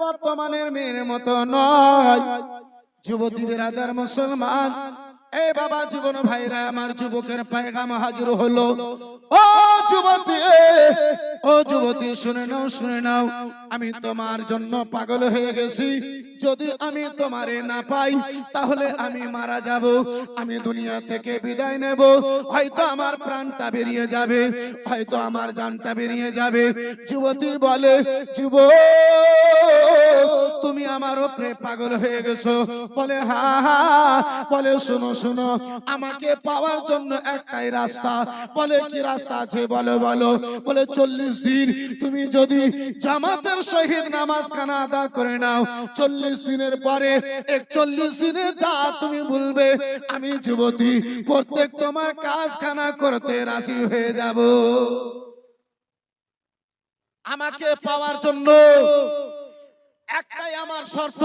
বর্তমানের মেয়ের মতো নয়। যুবতী বিরাদার মুসলমান, এই বাবা জীবন ভাইরা আমার, যুবকের পায়গাম হাজির হলো। ও যুবতী, ও যুবতী, শুনে নাও, শুনে নাও, আমি তোমার জন্য পাগল হয়ে গেছি। যদি আমি তোমারে না পাই তাহলে আমি মারা যাব, আমি দুনিয়া থেকে বিদায় নেব। হয়তো আমার প্রাণটা বেরিয়ে যাবে, হয়তো আমার জানটা বেরিয়ে যাবে। যুবতী বলে, যুবক, তুমি আমার উপরে পাগল হয়ে গেছো? বলে হ্যাঁ হ্যাঁ। বলে শোনো শোনো, আমাকে পাওয়ার জন্য একটাই রাস্তা। বলে কি রাস্তা আছে? বলো বলো। বলে 40 দিন তুমি যদি জামাতের সহিত নামাজ খানা আদা করে নাও, 40 দিনের পরে 41 দিনে যা তুমি বলবে, আমি যুবতী প্রত্যেক তোমার কাজ খানা করতে রাজি হয়ে যাব। আমাকে পাওয়ার জন্য একটাই আমার শর্ত,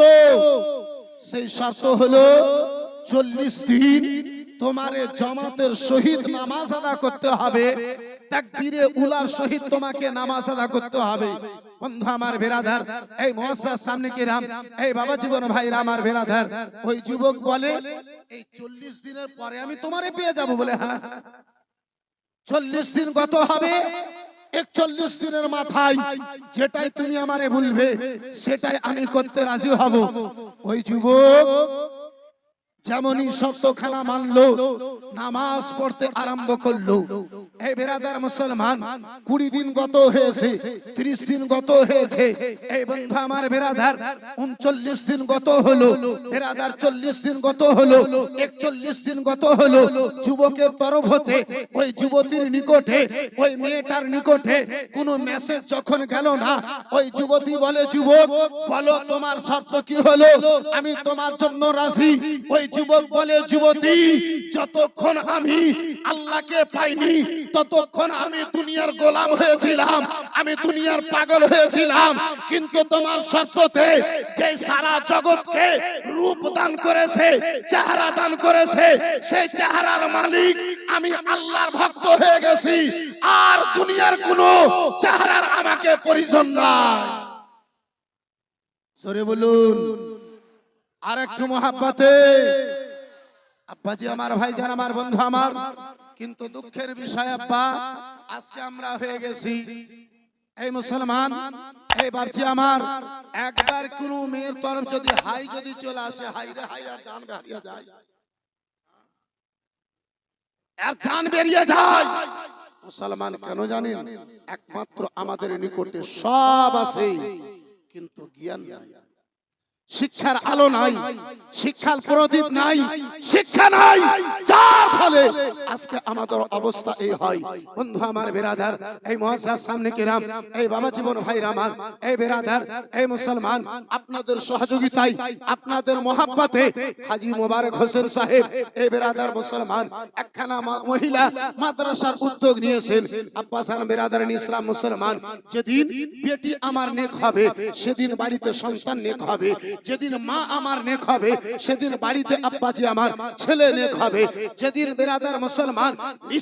সেই শর্ত হলো 40 দিন তোমারে জামাতের সহিত নামাজ আদা করতে হবে, তাকবীরে উলার সহিত তোমাকে নামাজ আদা করতে হবে। বন্ধু আমার বেরাদার, এই মুআসসাস সামনে কিরাম, এই বাবা জীবন ভাইরা আমার বেরাদার, ওই যুবক বলে এই 40 দিনের পরে আমি তোমারে পেয়ে যাব। বলে হ্যাঁ। 40 দিন গত হবে, 41 দিনের মাথায় যেটাই তুমি আমারে বলবে সেটাই আমি করতে রাজি হব। ওই যুবক যেমনই শর্তখানা মানলো, নামাজ পড়তে আরম্ভ করলো। এই বেরাদার মুসলমান, 20 দিন গত হয়েছে, 30 দিন গত হয়েছে। এই বন্ধু আমার বেরাদার, 39 দিন গত হলো। বেরাদার 40 দিন গত হলো, 41 দিন গত হলো। যুবকের তরফ হতে ওই যুবতীর নিকটে, ওই মেয়েটার নিকটে কোনো মেসেজ যখন গেল না, ওই যুবতী বলে, যুবক বলো তোমার শর্ত কি হলো? আমি তোমার জন্য রাজি। ওই যুবক বলে, যুবতী যতক্ষণ আমি আল্লাহকে পাইনি ততক্ষণ আমি দুনিয়ার গোলাম হয়েছিলাম, আমি দুনিয়ার পাগল হয়েছিলাম। কিন্তু তোমার শর্ততে যে সারা জগৎকে রূপ দান করেছে, চেহারা দান করেছে, সেই চেহারার মালিক আমি আল্লাহর ভক্ত হয়ে গেছি। আর দুনিয়ার কোন চেহারার আমাকে পরিচয় নাই। জোরে বলুন আর একটু মহাব্বতে। আব্বাজি আমার, ভাইজান আমার, বন্ধু আমার, কিন্তু দুঃখের বিষয় আব্বা, আজকে আমরা হয়ে গেছি এই মুসলমান, এই বাপজি আমার, একবার কোন মেয়ের তরফ যদি হাই যদি চলে আসে, হাই রে হাই, আর জান বেরিয়ে যায়, আর জান বেরিয়ে যায়। মুসলমান কেন জানেন? একমাত্র আমাদের নিকটে সব আছে কিন্তু জ্ঞান নাই, শিক্ষার আলো নাই, শিক্ষার প্রদীপ নাই, শিক্ষা নাই, যার ফলে আজকে আমাদের অবস্থা এই হয়। বন্ধু আমার বেরাদার, এই মুআসসাস সামনে কিরাম, এই বাবা জীবন ভাইরা আমার, এই বেরাদার, এই মুসলমান, আপনাদের সহযোগিতায়, আপনাদের মহাব্বতে হাজী মোবারক হোসেন সাহেব, এই বেরাদার মুসলমান, একখানা মহিলা মাদ্রাসার উদ্যোগ নিয়েছেন। আব্বাসান বেরাদার ইসলাম মুসলমান, যেদিন বেটি আমার নেক হবে সেদিন বাড়িতে সন্তান নেক হবে, যেদিন মা আমার নেক হবে সেদিন বাড়িতে আব্বাজি আমার ছেলে নেক হবে, যেদিন বেরাদার মুসলমান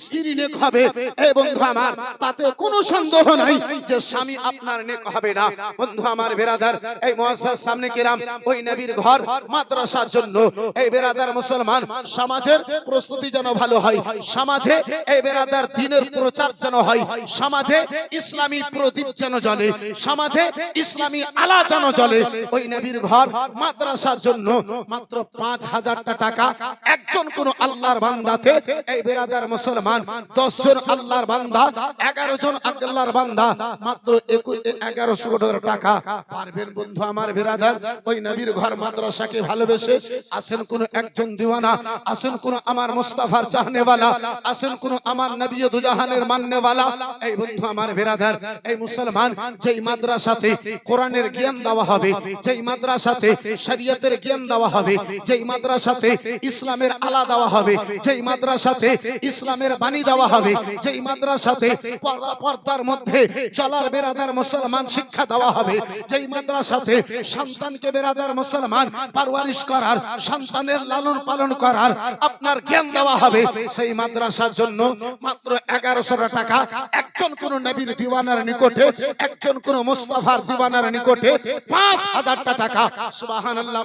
স্ত্রী নেক হবে, এই বন্ধু আমার, তাতে কোনো সন্দেহ নাই যে স্বামী আপনার নেক হবে না। বন্ধু আমার বেরাদার, এই মুআসসাস সামনে কিরাম, ওই নবীর ঘর মাদ্রাসার জন্য, এই বেরাদার মুসলমান, সমাজের প্রস্তুতি যেন ভালো হয়, সমাজে এই বেরাদার দ্বীনের প্রচার যেন হয়, সমাজে ইসলামী প্রদীপ যেন জ্বলে, সমাজে ইসলামী আলো যেন জ্বলে, ওই নবীর ঘর মাদ্রাসার জন্য মাত্র 5000 টাকা একজন কোন আল্লাহর বান্দাতে, এই বেরাদার মুসলমান, 10 জন আল্লাহর বান্দা, 11 জন আল্লাহর বান্দা, মাত্র 1100 টাকা পারবেন। বন্ধু আমার বেরাদার, ওই নবীর ঘর মাদ্রাসাকে ভালোবেসে আসেন কোন একজন দিওয়ানা, আসেন কোন আমার মুস্তাফার চাহনেওয়ালা, আসেন কোন আমার নবী দুজাহানের মাননেওয়ালা। এই বন্ধু আমার বেরাদার, এই মুসলমান, যেই মাদ্রাসাতে কোরআনের জ্ঞান দেওয়া হবে, যেই মাদ্রাসাতে মাদ্রাসাতে শরীয়তের জ্ঞান দেওয়া হবে, যেই মাদ্রাসাতে ইসলামের আলা দেওয়া হবে, যেই মাদ্রাসাতে ইসলামের বাণী দেওয়া হবে, যেই মাদ্রাসাতে পর্দার মধ্যে চলার বেরাদার মুসলমান শিক্ষা দেওয়া হবে, যেই মাদ্রাসাতে সন্তানকে বেরাদার মুসলমান পারওয়ারিশ করার, সন্তানের লালন পালন করার আপনার জ্ঞান দেওয়া হবে, সেই মাদ্রাসার জন্য মাত্র 1100 টাকা। একজন কোন নবীর দিওয়ানার নিকটে, একজন কোন মুস্তাফার দিওয়ানার নিকটে 5000 টাকা। সুবহানাল্লাহ।